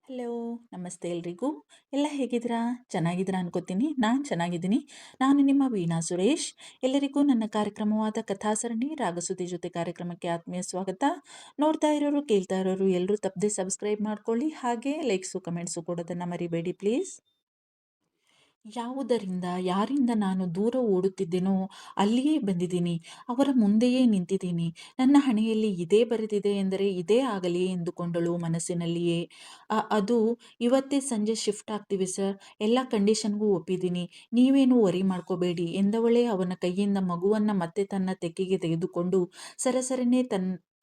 Hello, ನಮಸ್ತೆ ಎಲ್ರಿಗೂ. ಎಲ್ಲ ಹೇಗಿದ್ದೀರಾ? ಚೆನ್ನಾಗಿದ್ದೀರಾ ಅನ್ಕೋತೀನಿ. ನಾನು ಚೆನ್ನಾಗಿದ್ದೀನಿ. ನಾನು ನಿಮ್ಮ ವೀಣಾ ಸುರೇಶ್. ಎಲ್ಲರಿಗೂ ನನ್ನ ಕಾರ್ಯಕ್ರಮವಾದ ಕಥಾಸರಣಿ ರಾಗಸುದ್ದಿ ಜೊತೆ ಕಾರ್ಯಕ್ರಮಕ್ಕೆ ಆತ್ಮೀಯ ಸ್ವಾಗತ. ನೋಡ್ತಾ ಇರೋರು, ಕೇಳ್ತಾ ಇರೋರು ಎಲ್ಲರೂ ತಪ್ಪದೆ ಸಬ್ಸ್ಕ್ರೈಬ್ ಮಾಡ್ಕೊಳ್ಳಿ. ಹಾಗೆ ಲೈಕ್ಸು ಕಮೆಂಟ್ಸು ಕೊಡೋದನ್ನು ಮರಿಬೇಡಿ ಪ್ಲೀಸ್. ಯಾವುದರಿಂದ ಯಾರಿಂದ ನಾನು ದೂರ ಓಡುತ್ತಿದ್ದೆನೋ ಅಲ್ಲಿಯೇ ಬಂದಿದ್ದೀನಿ. ಅವರ ಮುಂದೆಯೇ ನಿಂತಿದ್ದೀನಿ. ನನ್ನ ಹಣೆಯಲ್ಲಿ ಇದೇ ಬರೆದಿದೆ ಎಂದರೆ ಇದೇ ಆಗಲಿ ಎಂದುಕೊಂಡಳು ಮನಸ್ಸಿನಲ್ಲಿಯೇ. ಅದು ಇವತ್ತೇ ಸಂಜೆ ಶಿಫ್ಟ್ ಆಗ್ತೀವಿ ಸರ್, ಎಲ್ಲ ಕಂಡೀಷನ್ಗೂ ಒಪ್ಪಿದ್ದೀನಿ, ನೀವೇನು ವರಿ ಮಾಡ್ಕೋಬೇಡಿ ಎಂದವಳೇ ಅವನ ಕೈಯಿಂದ ಮಗುವನ್ನು ಮತ್ತೆ ತನ್ನ ತೆಕ್ಕೆಗೆ ತೆಗೆದುಕೊಂಡು ಸರಸರನೆ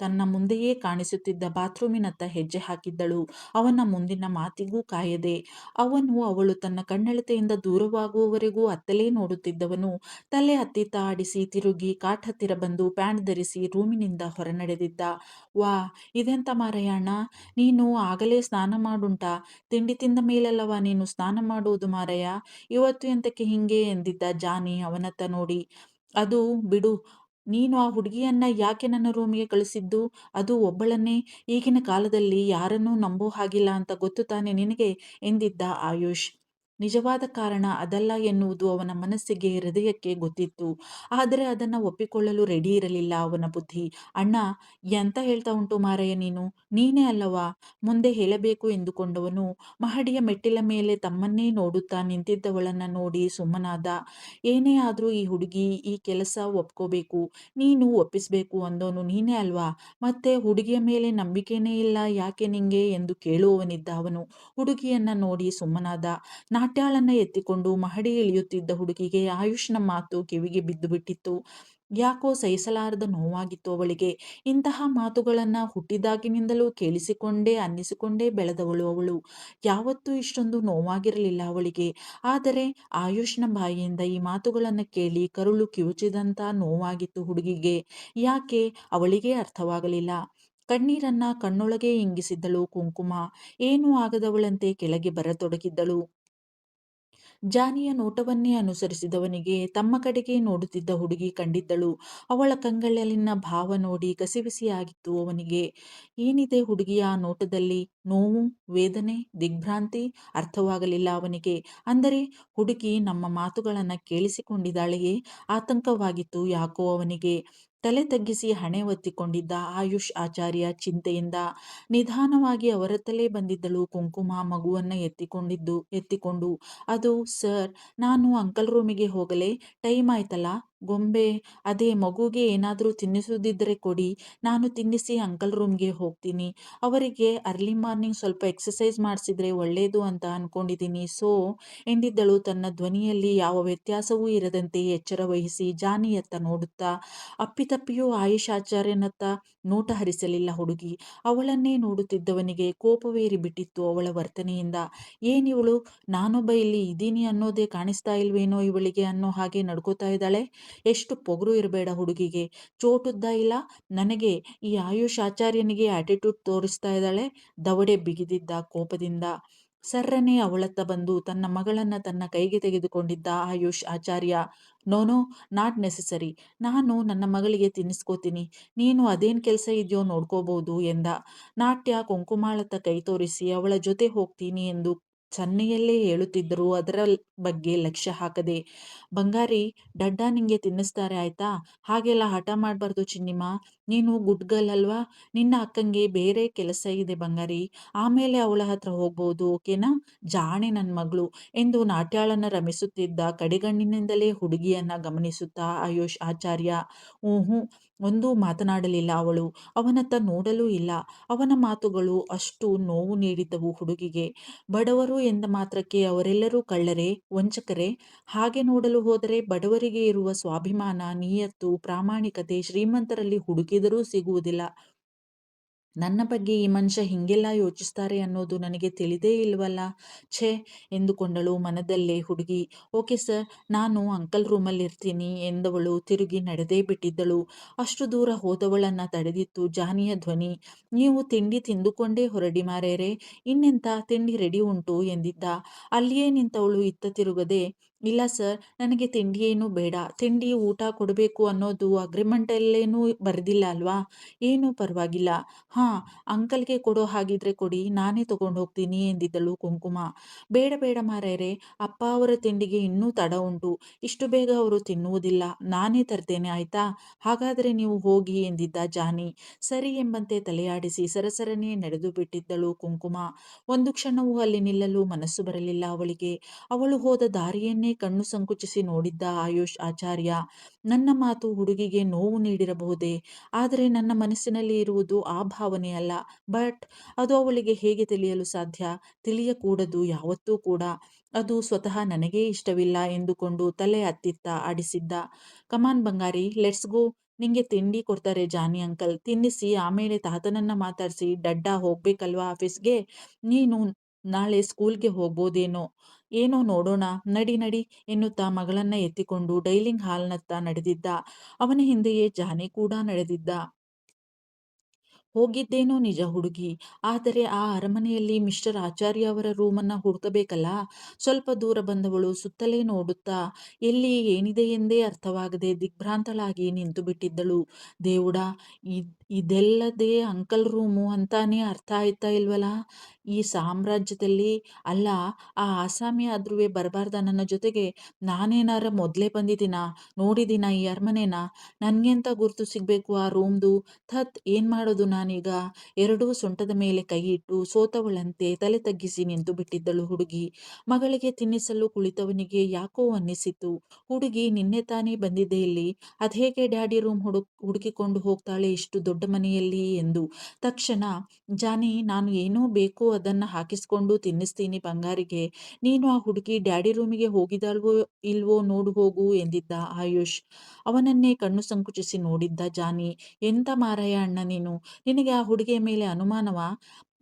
ತನ್ನ ಮುಂದೆಯೇ ಕಾಣಿಸುತ್ತಿದ್ದ ಬಾತ್ರೂಮಿನತ್ತ ಹೆಜ್ಜೆ ಹಾಕಿದ್ದಳು. ಅವನ ಮುಂದಿನ ಮಾತಿಗೂ ಕಾಯದೆ. ಅವಳು ತನ್ನ ಕಣ್ಣಳತೆಯಿಂದ ದೂರವಾಗುವವರೆಗೂ ಅತ್ತಲೇ ನೋಡುತ್ತಿದ್ದವನು ತಲೆ ಹತ್ತಿತ್ತ ಆಡಿಸಿ ತಿರುಗಿ ಕಾಟ್ ಹತ್ತಿರ ಬಂದು ಪ್ಯಾಂಟ್ ಧರಿಸಿ ರೂಮಿನಿಂದ ಹೊರನಡೆದಿದ್ದ. ವಾ, ಇದೆಂತ ಮಾರಯ್ಯಣ್ಣ, ನೀನು ಆಗಲೇ ಸ್ನಾನ ಮಾಡುಂಟಾ? ತಿಂಡಿ ತಿಂದ ಮೇಲಲ್ಲವಾ ನೀನು ಸ್ನಾನ ಮಾಡುವುದು ಮಾರಯ್ಯ, ಇವತ್ತು ಎಂತಕ್ಕೆ ಹಿಂಗೆ ಎಂದಿದ್ದ ಜಾನಿ ಅವನತ್ತ ನೋಡಿ. ಅದು ಬಿಡು, ನೀನು ಆ ಹುಡುಗಿಯನ್ನ ಯಾಕೆ ನನ್ನ ರೂಮಿಗೆ ಕಳಿಸಿದ್ದು? ಅದು ಒಬ್ಬಳನ್ನೇ? ಈಗಿನ ಕಾಲದಲ್ಲಿ ಯಾರನ್ನೂ ನಂಬೋ ಹಾಗಿಲ್ಲ ಅಂತ ಗೊತ್ತು ತಾನೆ ನಿನಗೆ ಎಂದಿದ್ದ ಆಯುಷ್. ನಿಜವಾದ ಕಾರಣ ಅದಲ್ಲ ಎನ್ನುವುದು ಅವನ ಮನಸ್ಸಿಗೆ ಹೃದಯಕ್ಕೆ ಗೊತ್ತಿತ್ತು. ಆದರೆ ಅದನ್ನು ಒಪ್ಪಿಕೊಳ್ಳಲು ರೆಡಿ ಇರಲಿಲ್ಲ ಅವನ ಬುದ್ಧಿ. ಅಣ್ಣ, ಎಂತ ಹೇಳ್ತಾ ಉಂಟು ಮಾರಯ್ಯ ನೀನು? ನೀನೇ ಅಲ್ಲವಾ ಮುಂದೆ ಹೇಳಬೇಕು ಎಂದುಕೊಂಡವನು ಮಹಡಿಯ ಮೆಟ್ಟಿಲ ಮೇಲೆ ತಮ್ಮನ್ನೇ ನೋಡುತ್ತಾ ನಿಂತಿದ್ದವಳನ್ನ ನೋಡಿ ಸುಮ್ಮನಾದ. ಏನೇ ಆದರೂ ಈ ಹುಡುಗಿ ಈ ಕೆಲಸ ಒಪ್ಕೋಬೇಕು, ನೀನು ಒಪ್ಪಿಸ್ಬೇಕು ಅಂದೋನು ನೀನೇ ಅಲ್ವಾ? ಮತ್ತೆ ಹುಡುಗಿಯ ಮೇಲೆ ನಂಬಿಕೆನೇ ಇಲ್ಲ ಯಾಕೆ ನಿಂಗೆ ಎಂದು ಕೇಳುವವನಿದ್ದ ಅವನು ಹುಡುಗಿಯನ್ನ ನೋಡಿ ಸುಮ್ಮನಾದ. ನಾಟ್ಯಾಳನ್ನ ಎತ್ತಿಕೊಂಡು ಮಹಡಿ ಇಳಿಯುತ್ತಿದ್ದ ಹುಡುಗಿಗೆ ಆಯುಷ್ನ ಮಾತು ಕಿವಿಗೆ ಬಿದ್ದು ಬಿಟ್ಟಿತ್ತು. ಯಾಕೋ ಸಹಿಸಲಾರದ ನೋವಾಗಿತ್ತು ಅವಳಿಗೆ. ಇಂತಹ ಮಾತುಗಳನ್ನ ಹುಟ್ಟಿದಾಗಿನಿಂದಲೂ ಕೇಳಿಸಿಕೊಂಡೇ ಅನ್ನಿಸಿಕೊಂಡೇ ಬೆಳೆದವಳು ಅವಳು. ಯಾವತ್ತೂ ಇಷ್ಟೊಂದು ನೋವಾಗಿರಲಿಲ್ಲ ಅವಳಿಗೆ. ಆದರೆ ಆಯುಷ್ನ ಬಾಯಿಯಿಂದ ಈ ಮಾತುಗಳನ್ನು ಕೇಳಿ ಕರುಳು ಕಿವುಚಿದಂತ ನೋವಾಗಿತ್ತು ಹುಡುಗಿಗೆ. ಯಾಕೆ ಅವಳಿಗೆ ಅರ್ಥವಾಗಲಿಲ್ಲ. ಕಣ್ಣೀರನ್ನ ಕಣ್ಣೊಳಗೆ ಇಂಗಿಸಿದ್ದಳು ಕುಂಕುಮ. ಏನೂ ಆಗದವಳಂತೆ ಕೆಳಗೆ ಬರತೊಡಗಿದ್ದಳು. ಜಾನಿಯ ನೋಟವನ್ನೇ ಅನುಸರಿಸಿದವನಿಗೆ ತಮ್ಮ ಕಡೆಗೆ ನೋಡುತ್ತಿದ್ದ ಹುಡುಗಿ ಕಂಡಿದ್ದಳು. ಅವಳ ಕಂಗಳಲ್ಲಿನ ಭಾವ ನೋಡಿ ಕಸಿವಿಸಿಯಾಗಿತ್ತು ಅವನಿಗೆ. ಏನಿದೆ ಹುಡುಗಿಯ ನೋಟದಲ್ಲಿ? ನೋವು, ವೇದನೆ, ದಿಗ್ಭ್ರಾಂತಿ? ಅರ್ಥವಾಗಲಿಲ್ಲ ಅವನಿಗೆ. ಅಂದರೆ ಹುಡುಗಿ ನಮ್ಮ ಮಾತುಗಳನ್ನು ಕೇಳಿಸಿಕೊಂಡಿದ್ದಾಳೆಯೇ? ಆತಂಕವಾಗಿತ್ತು ಯಾಕೋ ಅವನಿಗೆ. ತಲೆ ತಗ್ಗಿಸಿ ಹಣೆ ಒತ್ತಿಕೊಂಡಿದ್ದ ಆಯುಷ್ ಆಚಾರ್ಯ ಚಿಂತೆಯಿಂದ. ನಿಧಾನವಾಗಿ ಅವರತ್ತಲೇ ಬಂದಿದ್ದಳು ಕುಂಕುಮ ಮಗುವನ್ನ ಎತ್ತಿಕೊಂಡು. ಅದು ಸರ್, ನಾನು ಅಂಕಲ್ ರೂಮಿಗೆ ಹೋಗಲೇ? ಟೈಮ್ ಆಯ್ತಲ್ಲ. ಗೊಂಬೆ, ಅದೇ ಮಗುಗೆ ಏನಾದರೂ ತಿನ್ನಿಸೋದಿದ್ದರೆ ಕೊಡಿ, ನಾನು ತಿನ್ನಿಸಿ ಅಂಕಲ್ ರೂಮ್ಗೆ ಹೋಗ್ತೀನಿ. ಅವರಿಗೆ ಅರ್ಲಿ ಮಾರ್ನಿಂಗ್ ಸ್ವಲ್ಪ ಎಕ್ಸಸೈಸ್ ಮಾಡಿಸಿದ್ರೆ ಒಳ್ಳೆಯದು ಅಂತ ಅನ್ಕೊಂಡಿದ್ದೀನಿ ಎಂದಿದ್ದಳು ತನ್ನ ಧ್ವನಿಯಲ್ಲಿ ಯಾವ ವ್ಯತ್ಯಾಸವೂ ಇರದಂತೆ ಎಚ್ಚರ ವಹಿಸಿ ಜಾನಿಯತ್ತ ನೋಡುತ್ತಾ. ಅಪ್ಪಿತಪ್ಪಿಯೂ ಆಯುಷ್ ಆಚಾರ್ಯನತ್ತ ನೋಟ ಹರಿಸಲಿಲ್ಲ ಹುಡುಗಿ. ಅವಳನ್ನೇ ನೋಡುತ್ತಿದ್ದವನಿಗೆ ಕೋಪವೇರಿ ಬಿಟ್ಟಿತ್ತು ಅವಳ ವರ್ತನೆಯಿಂದ. ಏನಿವಳು, ನಾನೊಬ್ಬ ಇಲ್ಲಿ ಇದ್ದೀನಿ ಅನ್ನೋದೇ ಕಾಣಿಸ್ತಾ ಇಲ್ವೇನೋ ಇವಳಿಗೆ ಅನ್ನೋ ಹಾಗೆ ನಡ್ಕೋತಾ ಇದ್ದಾಳೆ. ಎಷ್ಟು ಪೊಗರು ಇರಬೇಡ ಹುಡುಗಿಗೆ. ಚೋಟುದ್ದ ಇಲ್ಲ, ನನಗೆ ಈ ಆಯುಷ್ ಆಚಾರ್ಯನಿಗೆ ಆಟಿಟ್ಯೂಡ್ ತೋರಿಸ್ತಾ ಇದ್ದಾಳೆ. ದವಡೆ ಬಿಗಿದಿದ್ದ ಕೋಪದಿಂದ. ಸರ್ರನೆ ಅವಳತ್ತ ಬಂದು ತನ್ನ ಮಗಳನ್ನ ತನ್ನ ಕೈಗೆ ತೆಗೆದುಕೊಂಡಿದ್ದ Ayush Acharya. No, not necessary. ನಾನು ನನ್ನ ಮಗಳಿಗೆ ತಿನ್ನಿಸ್ಕೋತೀನಿ, ನೀನು ಅದೇನ್ ಕೆಲಸ ಇದೆಯೋ ನೋಡ್ಕೋಬಹುದು ಎಂದ. ನಾಟ್ಯ ಕುಂಕುಮಾಳತ್ತ ಕೈ ತೋರಿಸಿ ಅವಳ ಜೊತೆ ಹೋಗ್ತೀನಿ ಎಂದು ಸನ್ನೆಯಲ್ಲೇ ಹೇಳುತ್ತಿದ್ದರು, ಅದರ ಬಗ್ಗೆ ಲಕ್ಷ್ಯ ಹಾಕದೆ. ಬಂಗಾರಿ, ಡಡ್ಡ ನಿಂಗೆ ತಿನ್ನಿಸ್ತಾರೆ ಆಯ್ತಾ? ಹಾಗೆಲ್ಲ ಹಠ ಮಾಡಬಾರ್ದು ಚಿನ್ನಿಮ್ಮ. ನೀನು ಗುಡ್ ಗರ್ಲ್ ಅಲ್ವಾ? ನಿನ್ನ ಅಕ್ಕಂಗೆ ಬೇರೆ ಕೆಲಸ ಇದೆ ಬಂಗಾರಿ, ಆಮೇಲೆ ಅವಳ ಹತ್ರ ಹೋಗ್ಬೋದು, ಓಕೆನಾ? ಜಾಣೆ ನನ್ನ ಮಗಳು ಎಂದು ನಾಟ್ಯಾಳನ್ನ ರಮಿಸುತ್ತಿದ್ದ ಕಡೆಗಣ್ಣಿನಿಂದಲೇ ಹುಡುಗಿಯನ್ನ ಗಮನಿಸುತ್ತಾ ಆಯುಷ್ ಆಚಾರ್ಯ. ಹ್ಞೂ, ಒಂದೂ ಮಾತನಾಡಲಿಲ್ಲ ಅವಳು. ಅವನತ್ತ ನೋಡಲೂ ಇಲ್ಲ. ಅವನ ಮಾತುಗಳು ಅಷ್ಟು ನೋವು ನೀಡಿದ್ದವು ಹುಡುಗಿಗೆ. ಬಡವರು ಎಂದ ಮಾತ್ರಕ್ಕೆ ಅವರೆಲ್ಲರೂ ಕಳ್ಳರೇ, ವಂಚಕರೇ? ಹಾಗೆ ನೋಡಲು ಹೋದರೆ ಬಡವರಿಗೆ ಇರುವ ಸ್ವಾಭಿಮಾನ, ನಿಯತ್ತು, ಪ್ರಾಮಾಣಿಕತೆ ಶ್ರೀಮಂತರಲ್ಲಿ ಹುಡುಕಿದರೂ ಸಿಗುವುದಿಲ್ಲ. ನನ್ನ ಬಗ್ಗೆ ಈ ಮನುಷ್ಯ ಹಿಂಗೆಲ್ಲ ಯೋಚಿಸ್ತಾರೆ ಅನ್ನೋದು ನನಗೆ ತಿಳಿದೇ ಇಲ್ವಲ್ಲ. ಛೇ ಎಂದುಕೊಂಡಳು ಮನದಲ್ಲೇ ಹುಡುಗಿ. ಓಕೆ ಸರ್, ನಾನು ಅಂಕಲ್ ರೂಮಲ್ಲಿ ಇರ್ತೀನಿ ಎಂದವಳು ತಿರುಗಿ ನಡೆದೇ ಬಿಟ್ಟಿದ್ದಳು. ಅಷ್ಟು ದೂರ ಹೋದವಳನ್ನ ತಡೆದಿತ್ತು ಜಾನಿಯ ಧ್ವನಿ. ನೀವು ತಿಂಡಿ ತಿಂದುಕೊಂಡೇ ಹೊರಡಿ ಮಾರೇರೆ, ಇನ್ನೆಂತ ತಿಂಡಿ ರೆಡಿ ಉಂಟು ಎಂದಿದ್ದ. ಅಲ್ಲಿಯೇ ನಿಂತವಳು ಇತ್ತ ತಿರುಗದೆ, ಇಲ್ಲ ಸರ್, ನನಗೆ ತಿಂಡಿ ಏನು ಬೇಡ. ತಿಂಡಿ, ಊಟ ಕೊಡಬೇಕು ಅನ್ನೋದು ಅಗ್ರಿಮೆಂಟಲ್ಲೇನೂ ಬರ್ದಿಲ್ಲ ಅಲ್ವಾ? ಏನೂ ಪರವಾಗಿಲ್ಲ. ಹಾಂ, ಅಂಕಲ್‌ಗೆ ಕೊಡೋ ಹಾಗಿದ್ರೆ ಕೊಡಿ, ನಾನೇ ತಗೊಂಡು ಹೋಗ್ತೀನಿ ಎಂದಿದ್ದಳು ಕುಂಕುಮ. ಬೇಡ ಬೇಡ ಮಾರಾಯರೇ, ಅಪ್ಪ ಅವರ ತಿಂಡಿಗೆ ಇನ್ನೂ ತಡ ಉಂಟು. ಇಷ್ಟು ಬೇಗ ಅವರು ತಿನ್ನುವುದಿಲ್ಲ. ನಾನೇ ತರ್ತೇನೆ ಆಯ್ತಾ? ಹಾಗಾದರೆ ನೀವು ಹೋಗಿ ಎಂದಿದ್ದ ಜಾನಿ. ಸರಿ ಎಂಬಂತೆ ತಲೆಯಾಡಿಸಿ ಸರಸರನೆ ನಡೆದು ಬಿಟ್ಟಿದ್ದಳು ಕುಂಕುಮ. ಒಂದು ಕ್ಷಣವೂ ಅಲ್ಲಿ ನಿಲ್ಲಲು ಮನಸ್ಸು ಬರಲಿಲ್ಲ ಅವಳಿಗೆ. ಅವಳು ಹೋದ ದಾರಿಯನ್ನೇ ಕಣ್ಣು ಸಂಕುಚಿಸಿ ನೋಡಿದ್ದ ಆಯುಷ್ ಆಚಾರ್ಯ. ನನ್ನ ಮಾತು ಹುಡುಗಿಗೆ ನೋವು ನೀಡಿರಬಹುದೇ, ಆದರೆ ನನ್ನ ಮನಸ್ಸಿನಲ್ಲಿ ಇರುವುದು ಆ ಭಾವನೆ ಅಲ್ಲ. ಬಟ್ ಅದು ಅವಳಿಗೆ ಹೇಗೆ ತಿಳಿಯಲು ಸಾಧ್ಯ? ತಿಳಿಯಕೂಡದು ಯಾವತ್ತೂ ಕೂಡ. ಅದು ಸ್ವತಃ ನನಗೇ ಇಷ್ಟವಿಲ್ಲ ಎಂದುಕೊಂಡು ತಲೆ ಅತ್ತಿತ್ತ ಆಡಿಸಿದ್ದ. ಕಮಾನ್ ಬಂಗಾರಿ, ಲೆಟ್ಸ್ ಗೋ. ನಿಂಗೆ ತಿಂಡಿ ಕೊಡ್ತಾರೆ ಜಾನಿ ಅಂಕಲ್, ತಿನ್ನಿಸಿ ಆಮೇಲೆ ತಾತನನ್ನ ಮಾತಾಡಿಸಿ ಡಡ್ಡ ಹೋಗ್ಬೇಕಲ್ವಾ ಆಫೀಸ್ಗೆ. ನೀನು ನಾಳೆ ಸ್ಕೂಲ್ಗೆ ಹೋಗ್ಬೋದೇನೋ. ಏನೋ ನೋಡೋಣ, ನಡಿ ನಡಿ ಎನ್ನುತ್ತಾ ಮಗಳನ್ನ ಎತ್ತಿಕೊಂಡು ಡೈನಿಂಗ್ ಹಾಲ್ನತ್ತ ನಡೆದಿದ್ದ. ಅವನ ಹಿಂದೆಯೇ ಜಾನಿ ಕೂಡ ನಡೆದಿದ್ದ. ಹೋಗಿದ್ದೇನೋ ನಿಜ ಹುಡುಗಿ, ಆದರೆ ಆ ಅರಮನೆಯಲ್ಲಿ ಮಿಸ್ಟರ್ ಆಚಾರ್ಯ ಅವರ ರೂಮನ್ನ ಹುಡುಕಬೇಕಲ್ಲ. ಸ್ವಲ್ಪ ದೂರ ಬಂದವಳು ಸುತ್ತಲೇ ನೋಡುತ್ತಾ ಎಲ್ಲಿ ಏನಿದೆ ಎಂದೇ ಅರ್ಥವಾಗದೆ ದಿಗ್ಭ್ರಾಂತಳಾಗಿ ನಿಂತು ಬಿಟ್ಟಿದ್ದಳು. దేవుడా, ಇದೆಲ್ಲದೇ ಅಂಕಲ್ ರೂಮು ಅಂತಾನೆ ಅರ್ಥ ಆಯ್ತಾ ಇಲ್ವಲ್ಲ ಈ ಸಾಮ್ರಾಜ್ಯದಲ್ಲಿ. ಅಲ್ಲ, ಆ ಆಸಾಮಿ ಆದ್ರೂ ಬರಬಾರ್ದ ನನ್ನ ಜೊತೆಗೆ? ನಾನೇನಾರ ಮೊದಲೇ ಬಂದಿದ್ದೀನಾ, ನೋಡಿದ್ದೀನಾ ಈ ಅರಮನೆನ? ನನ್ಗೆಂತ ಗುರ್ತು ಸಿಗ್ಬೇಕು ಆ ರೂಮ್ದು? ಥತ್, ಏನ್ ಮಾಡೋದು ನಾನೀಗ? ಎರಡೂ ಸೊಂಟದ ಮೇಲೆ ಕೈ ಇಟ್ಟು ಸೋತವಳಂತೆ ತಲೆ ತಗ್ಗಿಸಿ ನಿಂತು ಬಿಟ್ಟಿದ್ದಳು ಹುಡುಗಿ. ಮಗಳಿಗೆ ತಿನ್ನಿಸಲು ಕುಳಿತವನಿಗೆ ಯಾಕೋ ಅನ್ನಿಸಿತು, ಹುಡುಗಿ ನಿನ್ನೆ ತಾನೇ ಬಂದಿದ್ದೆ ಇಲ್ಲಿ, ಅದ್ಹೇಗೆ ಡ್ಯಾಡಿ ರೂಮ್ ಹುಡುಕಿಕೊಂಡು ಹೋಗ್ತಾಳೆ ಇಷ್ಟು ದೊಡ್ಡ ಮನೆಯಲ್ಲಿ ಎಂದು. ತಕ್ಷಣ, ಜಾನಿ, ನಾನು ಏನೋ ಬೇಕು ಅದನ್ನ ಹಾಕಿಸ್ಕೊಂಡು ತಿನ್ನಿಸ್ತೀನಿ ಬಂಗಾರಿಗೆ. ನೀನು ಆ ಹುಡುಗಿ ಡ್ಯಾಡಿ ರೂಮಿಗೆ ಹೋಗಿದಾಳ್ವೋ ಇಲ್ವೋ ನೋಡು ಹೋಗು ಎಂದಿದ್ದ ಆಯುಷ್. ಅವನನ್ನೇ ಕಣ್ಣು ಸಂಕುಚಿಸಿ ನೋಡಿದ್ದ ಜಾನಿ. ಎಂತ ಮಾರಾಯ ಅಣ್ಣ ನೀನು? ನಿನಗೆ ಆ ಹುಡುಗಿಯ ಮೇಲೆ ಅನುಮಾನವಾ?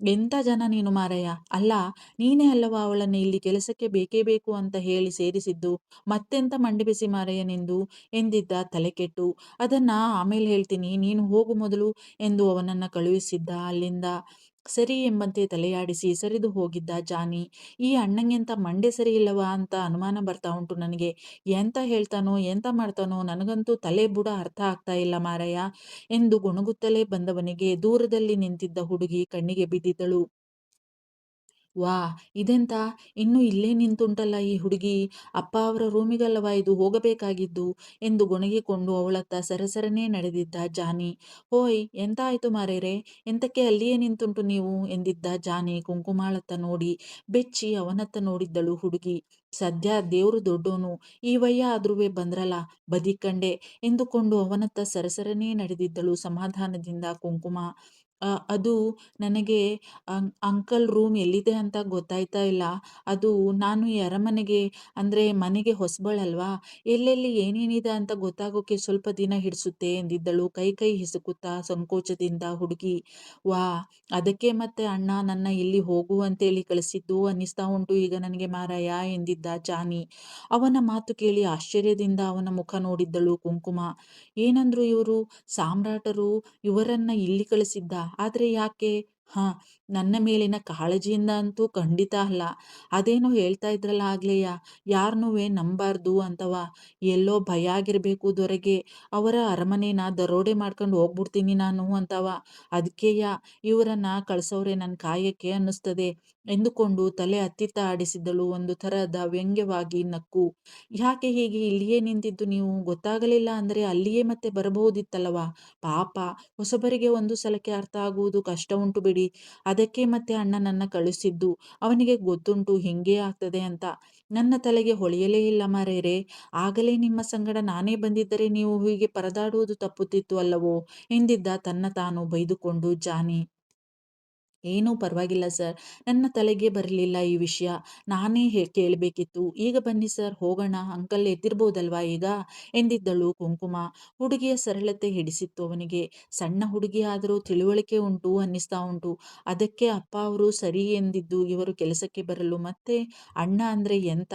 ಎಂತ ಜನ ನೀನು ಮಾರಾಯ? ಅಲ್ಲ, ನೀನೇ ಅಲ್ಲವಾ ಅವಳನ್ನು ಇಲ್ಲಿ ಕೆಲಸಕ್ಕೆ ಬೇಕೇ ಬೇಕು ಅಂತ ಹೇಳಿ ಸೇರಿಸಿದ್ದು? ಮತ್ತೆಂತ ಮಂಡಿ ಬಿಸಿ ಮಾರಾಯ ನಿಂದು ಎಂದಿದ್ದ ತಲೆಕೆಟ್ಟು. ಅದನ್ನ ಆಮೇಲೆ ಹೇಳ್ತೀನಿ, ನೀನು ಹೋಗು ಮೊದಲು ಎಂದು ಅವನನ್ನ ಕಳುಹಿಸಿದ್ದ ಅಲ್ಲಿಂದ. ಸರಿ ಎಂಬಂತೆ ತಲೆಯಾಡಿಸಿ ಸರಿದು ಹೋಗಿದ್ದ ಜಾನಿ. ಈ ಅಣ್ಣಂಗೆಂತ ಮಂಡೆ ಸರಿ ಇಲ್ಲವಾ ಅಂತ ಅನುಮಾನ ಬರ್ತಾ ಉಂಟು ನನಗೆ. ಎಂತ ಹೇಳ್ತಾನೋ ಎಂತ ಮಾಡ್ತಾನೋ ನನಗಂತೂ ತಲೆ ಬುಡ ಅರ್ಥ ಆಗ್ತಾ ಇಲ್ಲ ಮಾರಾಯ ಎಂದು ಗೊಣಗುತ್ತಲೇ ಬಂದವನಿಗೆ ದೂರದಲ್ಲಿ ನಿಂತಿದ್ದ ಹುಡುಗಿ ಕಣ್ಣಿಗೆ ಬಿದ್ದಿದ್ದಳು. ವಾ, ಇದೆಂತ, ಇನ್ನೂ ಇಲ್ಲೇ ನಿಂತುಂಟಲ್ಲ ಈ ಹುಡುಗಿ. ಅಪ್ಪ ಅವರ ರೂಮಿಗಲ್ಲವಾ ಇದು ಹೋಗಬೇಕಾಗಿದ್ದು ಎಂದು ಗೊಣಗಿಕೊಂಡು ಅವಳತ್ತ ಸರಸರನೆ ನಡೆದಿದ್ದ ಜಾನಿ. ಹೋಯ್, ಎಂತ ಆಯ್ತು ಮಾರೇರೆ, ಎಂತಕ್ಕೆ ಅಲ್ಲಿಯೇ ನಿಂತುಂಟು ನೀವು ಎಂದಿದ್ದ ಜಾನಿ ಕುಂಕುಮಾಳತ್ತ ನೋಡಿ. ಬೆಚ್ಚಿ ಅವನತ್ತ ನೋಡಿದ್ದಳು ಹುಡುಗಿ. ಸದ್ಯ ದೇವ್ರು ದೊಡ್ಡೋನು, ಈ ವಯ್ಯ ಆದ್ರೂ ಬಂದ್ರಲ್ಲ ಬದಿಕಂಡೆ ಎಂದುಕೊಂಡು ಅವನತ್ತ ಸರಸರನೆ ನಡೆದಿದ್ದಳು ಸಮಾಧಾನದಿಂದ ಕುಂಕುಮ. ಅದು ನನಗೆ ಅಂಕಲ್ ರೂಮ್ ಎಲ್ಲಿದೆ ಅಂತ ಗೊತ್ತಾಯ್ತಾ ಇಲ್ಲ. ಅದು ನಾನು ಈ ಅರಮನೆಗೆ ಅಂದರೆ ಮನೆಗೆ ಹೊಸಬಳಲ್ವಾ, ಎಲ್ಲೆಲ್ಲಿ ಏನೇನಿದೆ ಅಂತ ಗೊತ್ತಾಗೋಕೆ ಸ್ವಲ್ಪ ದಿನ ಹಿಡಿಸುತ್ತೆ ಎಂದಿದ್ದಳು ಕೈ ಕೈ ಹಿಸುಕುತ್ತಾ ಸಂಕೋಚದಿಂದ ಹುಡುಗಿ. ವಾ, ಅದಕ್ಕೆ ಮತ್ತೆ ಅಣ್ಣ ನನ್ನ ಇಲ್ಲಿ ಹೋಗು ಅಂತೇಳಿ ಕಳಿಸಿದ್ದು ಅನ್ನಿಸ್ತಾ ಉಂಟು ಈಗ ನನಗೆ ಮಾರಾಯ ಎಂದಿದ್ದ ಜಾನಿ. ಅವನ ಮಾತು ಕೇಳಿ ಆಶ್ಚರ್ಯದಿಂದ ಅವನ ಮುಖ ನೋಡಿದ್ದಳು ಕುಂಕುಮ. ಏನಂದ್ರು ಇವರು? ಸಾಮ್ರಾಟರು ಇವರನ್ನ ಇಲ್ಲಿ ಕಳಿಸಿದ್ದ? ಆದ್ರೆ ಯಾಕೆ? ಹ, ನನ್ನ ಮೇಲಿನ ಕಾಳಜಿಯಿಂದ ಅಂತೂ ಖಂಡಿತ ಅಲ್ಲ. ಅದೇನೋ ಹೇಳ್ತಾ ಇದ್ರಲ್ಲ ಆಗ್ಲೇಯ, ಯಾರನ್ನೂ ನಂಬಾರ್ದು ಅಂತವ. ಎಲ್ಲೋ ಭಯ ಆಗಿರ್ಬೇಕು ದೊರೆಗೆ, ಅವರ ಅರಮನೆನ ದರೋಡೆ ಮಾಡ್ಕೊಂಡು ಹೋಗ್ಬಿಡ್ತೀನಿ ನಾನು ಅಂತವ. ಅದಕ್ಕೇಯ ಇವರನ್ನ ಕಳ್ಸವ್ರೆ ನನ್ನ ಕಾಯಕ್ಕೆ ಅನ್ನಿಸ್ತದೆ ಎಂದುಕೊಂಡು ತಲೆ ಅತ್ತಿತ್ತ ಆಡಿಸಿದಳು ಒಂದು ಥರದ ವ್ಯಂಗ್ಯವಾಗಿ ನಕ್ಕು. ಯಾಕೆ ಹೀಗೆ ಇಲ್ಲಿಯೇ ನಿಂತಿದ್ದು ನೀವು? ಗೊತ್ತಾಗಲಿಲ್ಲ ಅಂದರೆ ಅಲ್ಲಿಯೇ ಮತ್ತೆ ಬರಬಹುದಿತ್ತಲ್ಲವಾ? ಪಾಪ, ಹೊಸಬರಿಗೆ ಒಂದು ಸಲಕ್ಕೆ ಅರ್ಥ ಆಗುವುದು ಕಷ್ಟ ಉಂಟು ಬಿಡಿ. ಅದಕ್ಕೆ ಮತ್ತೆ ಅಣ್ಣ ನನ್ನ ಕಳಿಸಿದ್ದು. ಅವನಿಗೆ ಗೊತ್ತುಂಟು ಹಿಂಗೇ ಆಗ್ತದೆ ಅಂತ. ನನ್ನ ತಲೆಗೆ ಹೊಳೆಯಲೇ ಇಲ್ಲ ಮಾರೇರೆ. ಆಗಲೇ ನಿಮ್ಮ ಸಂಗಡ ನಾನೇ ಬಂದಿದ್ದರೆ ನೀವು ಹೀಗೆ ಪರದಾಡುವುದು ತಪ್ಪುತ್ತಿತ್ತು ಅಲ್ಲವೋ ಎಂದಿದ್ದ ತನ್ನ ತಾನು ಬೈದುಕೊಂಡು ಜಾನಿ. ಏನೂ ಪರವಾಗಿಲ್ಲ ಸರ್, ನನ್ನ ತಲೆಗೆ ಬರಲಿಲ್ಲ ಈ ವಿಷಯ. ನಾನೇ ಕೇಳಬೇಕಿತ್ತು. ಈಗ ಬನ್ನಿ ಸರ್ ಹೋಗೋಣ, ಅಂಕಲ್ ಎದ್ದಿರ್ಬೋದಲ್ವಾ ಈಗ ಎಂದಿದ್ದಳು ಕುಂಕುಮ. ಹುಡುಗಿಯ ಸರಳತೆ ಹಿಡಿಸಿತ್ತು ಅವನಿಗೆ. ಸಣ್ಣ ಹುಡುಗಿ ಆದರೂ ತಿಳುವಳಿಕೆ ಉಂಟು ಅನ್ನಿಸ್ತಾ ಉಂಟು. ಅದಕ್ಕೆ ಅಪ್ಪ ಅವರು ಸರಿ ಎಂದಿದ್ದು ಇವರು ಕೆಲಸಕ್ಕೆ ಬರಲು. ಮತ್ತೆ ಅಣ್ಣ ಅಂದರೆ ಎಂತ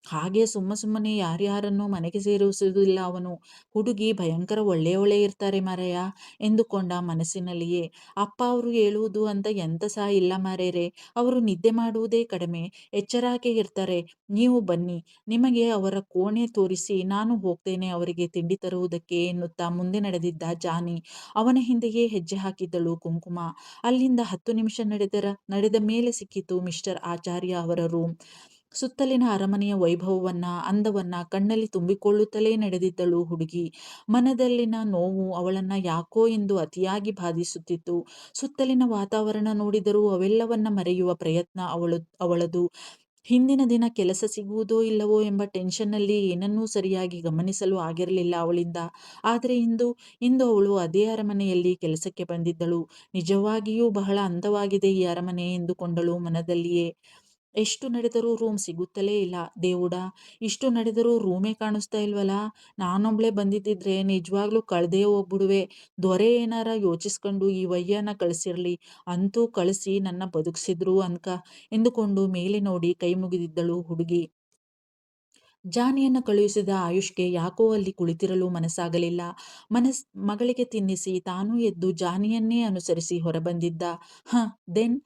ಹಾಗೆ ಸುಮ್ಮನೆ ಯಾರ್ಯಾರನ್ನೂ ಮನೆಗೆ ಸೇರಿಸುವುದಿಲ್ಲ ಅವನು. ಹುಡುಗಿ ಭಯಂಕರ ಒಳ್ಳೆಯವಳೇ ಇರ್ತಾರೆ ಮಾರಾಯ ಎಂದುಕೊಂಡ ಮನಸ್ಸಿನಲ್ಲಿಯೇ. ಅಪ್ಪ ಅವರು ಹೇಳುವುದು ಅಂತ ಎಂತ ಸಹ ಇಲ್ಲ ಮಾರೇರೆ. ಅವರು ನಿದ್ದೆ ಮಾಡುವುದೇ ಕಡಿಮೆ, ಎಚ್ಚರಾಗೆ ಇರ್ತಾರೆ. ನೀವು ಬನ್ನಿ, ನಿಮಗೆ ಅವರ ಕೋಣೆ ತೋರಿಸಿ ನಾನು ಹೋಗ್ತೇನೆ ಅವರಿಗೆ ತಿಂಡಿ ತರುವುದಕ್ಕೆ ಎನ್ನುತ್ತಾ ಮುಂದೆ ನಡೆದಿದ್ದ ಜಾನಿ. ಅವನ ಹಿಂದೆಯೇ ಹೆಜ್ಜೆ ಹಾಕಿದ್ದಳು ಕುಂಕುಮ. ಅಲ್ಲಿಂದ 10 ನಿಮಿಷ ನಡೆದ ಮೇಲೆ ಸಿಕ್ಕಿತು ಮಿಸ್ಟರ್ ಆಚಾರ್ಯ ಅವರ ರೂಮ್. ಸುತ್ತಲಿನ ಅರಮನೆಯ ವೈಭವವನ್ನ, ಅಂದವನ್ನ ಕಣ್ಣಲ್ಲಿ ತುಂಬಿಕೊಳ್ಳುತ್ತಲೇ ನಡೆದಿದ್ದಳು ಹುಡುಗಿ. ಮನದಲ್ಲಿನ ನೋವು ಅವಳನ್ನ ಯಾಕೋ ಎಂದು ಅತಿಯಾಗಿ ಬಾಧಿಸುತ್ತಿತ್ತು. ಸುತ್ತಲಿನ ವಾತಾವರಣ ನೋಡಿದರೂ ಅವೆಲ್ಲವನ್ನ ಮರೆಯುವ ಪ್ರಯತ್ನ ಅವಳದು. ಹಿಂದಿನ ದಿನ ಕೆಲಸ ಸಿಗುವುದೋ ಇಲ್ಲವೋ ಎಂಬ ಟೆನ್ಷನ್ನಲ್ಲಿ ಏನನ್ನೂ ಸರಿಯಾಗಿ ಗಮನಿಸಲು ಆಗಿರಲಿಲ್ಲ ಅವಳಿಂದ. ಆದರೆ ಇಂದು ಅವಳು ಅದೇ ಅರಮನೆಯಲ್ಲಿ ಕೆಲಸಕ್ಕೆ ಬಂದಿದ್ದಳು. ನಿಜವಾಗಿಯೂ ಬಹಳ ಅಂದವಾಗಿದೆ ಈ ಅರಮನೆ ಎಂದುಕೊಂಡಳು ಮನದಲ್ಲಿಯೇ. ಎಷ್ಟು ನಡೆದರೂ ರೂಮ್ ಸಿಗುತ್ತಲೇ ಇಲ್ಲ. ದೇವುಡಾ, ಇಷ್ಟು ನಡೆದರೂ ರೂಮೇ ಕಾಣಿಸ್ತಾ ಇಲ್ವಲ್ಲ. ನಾನೊಬ್ಳೇ ಬಂದಿದ್ದಿದ್ರೆ ನಿಜವಾಗ್ಲೂ ಕಳ್ದೇ ಹೋಗ್ಬಿಡುವೆ. ದೊರೆ ಏನಾರ ಯೋಚಿಸ್ಕೊಂಡು ಈ ವಯ್ಯನ ಕಳಿಸಿರ್ಲಿ. ಅಂತೂ ಕಳಿಸಿ ನನ್ನ ಬದುಕ್ಸಿದ್ರು ಅನ್ಕ ಎಂದುಕೊಂಡು ಮೇಲೆ ನೋಡಿ ಕೈ ಮುಗಿದಿದ್ದಳು ಹುಡುಗಿ. ಜಾನಿಯನ್ನ ಕಳುಹಿಸಿದ ಆಯುಷ್ಗೆ ಯಾಕೋ ಅಲ್ಲಿ ಕುಳಿತಿರಲು ಮನಸ್ಸಾಗಲಿಲ್ಲ. ಮಗಳಿಗೆ ತಿನ್ನಿಸಿ ತಾನೂ ಎದ್ದು ಜಾನಿಯನ್ನೇ ಅನುಸರಿಸಿ ಹೊರಬಂದಿದ್ದ. Then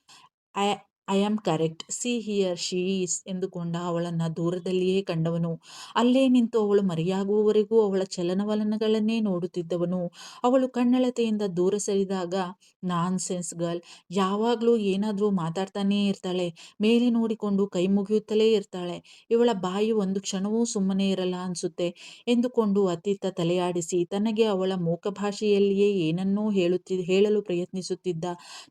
I I am correct. See here she is ಎಂದುಕೊಂಡ ಅವಳನ್ನ ದೂರದಲ್ಲಿಯೇ ಕಂಡವನು. ಅಲ್ಲೇ ನಿಂತು ಅವಳು ಮರೆಯಾಗುವವರೆಗೂ ಅವಳ ಚಲನವಲನಗಳನ್ನೇ ನೋಡುತ್ತಿದ್ದವನು. ಅವಳು ಕಣ್ಣಳತೆಯಿಂದ ದೂರ ಸರಿದಾಗ, ನಾನ್ ಸೆನ್ಸ್ ಗರ್ಲ್, ಯಾವಾಗ್ಲೂ ಏನಾದ್ರೂ ಮಾತಾಡ್ತಾನೇ ಇರ್ತಾಳೆ, ಮೇಲೆ ನೋಡಿಕೊಂಡು ಕೈ ಮುಗಿಯುತ್ತಲೇ ಇರ್ತಾಳೆ. ಇವಳ ಬಾಯಿ ಒಂದು ಕ್ಷಣವೂ ಸುಮ್ಮನೆ ಇರಲ್ಲ ಅನ್ಸುತ್ತೆ ಎಂದುಕೊಂಡು ಅತ್ತಿತ್ತ ತಲೆಯಾಡಿಸಿ ತನಗೆ ಅವಳ ಮೂಕಭಾಷೆಯಲ್ಲಿಯೇ ಏನನ್ನೋ ಹೇಳಲು ಪ್ರಯತ್ನಿಸುತ್ತಿದ್ದ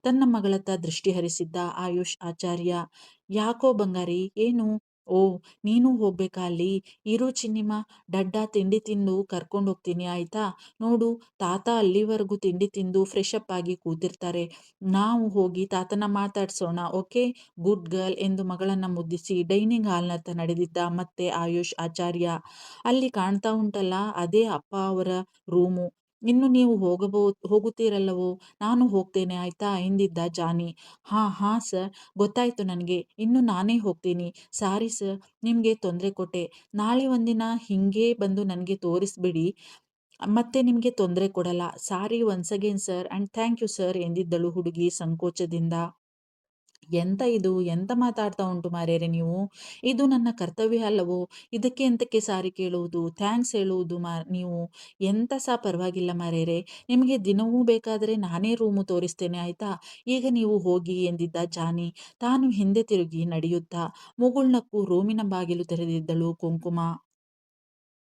ತನ್ನ ಮಗಳತ್ತ ದೃಷ್ಟಿ ಹರಿಸಿದ್ದ ಆಯುಷ್ ಆಚಾರ್ಯ. ಯಾಕೋ ಬಂಗಾರಿ, ಏನು? ಓ, ನೀನು ಹೋಗ್ಬೇಕಾ ಅಲ್ಲಿ? ಇರು ಚಿನ್ನಿಮ್ಮ, ಡಡ್ಡ ತಿಂಡಿ ತಿಂದು ಕರ್ಕೊಂಡೋಗ್ತೀನಿ ಆಯ್ತಾ? ನೋಡು, ತಾತ ಅಲ್ಲಿವರೆಗೂ ತಿಂಡಿ ತಿಂದು ಫ್ರೆಶ್ ಅಪ್ ಆಗಿ ಕೂತಿರ್ತಾರೆ. ನಾವು ಹೋಗಿ ತಾತನ ಮಾತಾಡ್ಸೋಣ, ಓಕೆ? ಗುಡ್ ಗರ್ಲ್ ಎಂದು ಮಗಳನ್ನ ಮುದ್ದಿಸಿ ಡೈನಿಂಗ್ ಹಾಲ್ನತ್ತ ನಡೆದಿದ್ದ ಮತ್ತೆ ಆಯುಷ್ ಆಚಾರ್ಯ. ಅಲ್ಲಿ ಕಾಣ್ತಾ ಉಂಟಲ್ಲ, ಅದೇ ಅಪ್ಪ ಅವರ ರೂಮು. ಇನ್ನು ನೀವು ಹೋಗುತ್ತೀರಲ್ಲವೋ, ನಾನು ಹೋಗ್ತೇನೆ ಆಯ್ತಾ ಎಂದಿದ್ದ ಜಾನಿ. ಹಾ ಸರ್, ಗೊತ್ತಾಯ್ತು ನನಗೆ. ಇನ್ನು ನಾನೇ ಹೋಗ್ತೀನಿ. ಸಾರಿ ಸರ್, ನಿಮ್ಗೆ ತೊಂದರೆ ಕೊಟ್ಟೆ. ನಾಳೆ ಒಂದಿನ ಹಿಂಗೇ ಬಂದು ನನಗೆ ತೋರಿಸ್ಬಿಡಿ, ಮತ್ತೆ ನಿಮ್ಗೆ ತೊಂದರೆ ಕೊಡಲ್ಲ. Sorry once again sir, and thank you sir ಎಂದಿದ್ದಳು ಹುಡುಗಿ ಸಂಕೋಚದಿಂದ. ಎಂತ ಇದು, ಎಂತ ಮಾತಾಡ್ತಾ ಉಂಟು ಮಾರೇರೆ ನೀವು? ಇದು ನನ್ನ ಕರ್ತವ್ಯ ಅಲ್ಲವೋ? ಇದಕ್ಕೆ ಎಂತಕ್ಕೆ ಸಾರಿ ಕೇಳುವುದು, ಥ್ಯಾಂಕ್ಸ್ ಹೇಳುವುದು ನೀವು? ಎಂತ ಸಹ ಪರವಾಗಿಲ್ಲ ಮಾರೇರೆ. ನಿಮಗೆ ದಿನವೂ ಬೇಕಾದರೆ ನಾನೇ ರೂಮು ತೋರಿಸ್ತೇನೆ ಆಯ್ತಾ? ಈಗ ನೀವು ಹೋಗಿ ಎಂದಿದ್ದ ಜಾನಿ. ತಾನು ಹಿಂದೆ ತಿರುಗಿ ನಡೆಯುತ್ತಾ ಮುಗುಳ್ನಕ್ಕೂ ರೂಮಿನ ಬಾಗಿಲು ತೆರೆದಿದ್ದಳು ಕುಂಕುಮ.